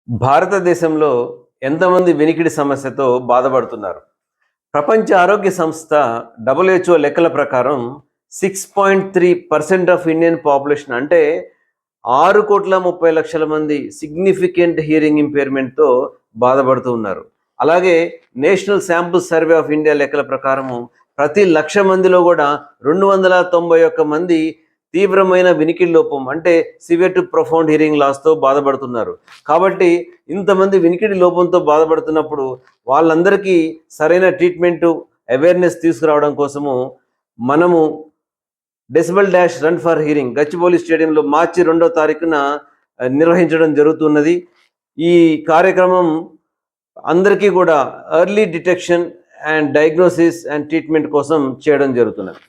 భారతదేశంలో ఎంతమంది వినికిడి సమస్యతో బాధపడుతున్నారు? ప్రపంచ ఆరోగ్య సంస్థ WHO లెక్కల ప్రకారం 6.3% ఆఫ్ ఇండియన్ పాపులేషన్ అంటే 6,30,00,000 మంది సిగ్నిఫికెంట్ హియరింగ్ ఇంపైర్మెంట్‌తో బాధపడుతూ ఉన్నారు. అలాగే national sample survey of India లెక్కల ప్రకారము ప్రతి 1,00,000 మందిలో కూడా 291 మంది తీవ్రమైన వినికిడి లోపం అంటే సివియర్ టు ప్రొఫౌండ్ హియరింగ్ లాస్తో బాధపడుతున్నారు. కాబట్టి ఇంతమంది వినికిడి లోపంతో బాధపడుతున్నప్పుడు వాళ్ళందరికీ సరైన ట్రీట్మెంటు, అవేర్నెస్ తీసుకురావడం కోసము మనము decibel dash run for hearing Gachibowli స్టేడియంలో మార్చి 2వ తారీఖున నిర్వహించడం జరుగుతున్నది. ఈ కార్యక్రమం అందరికీ కూడా early detection and diagnosis and treatment కోసం చేయడం జరుగుతున్నది.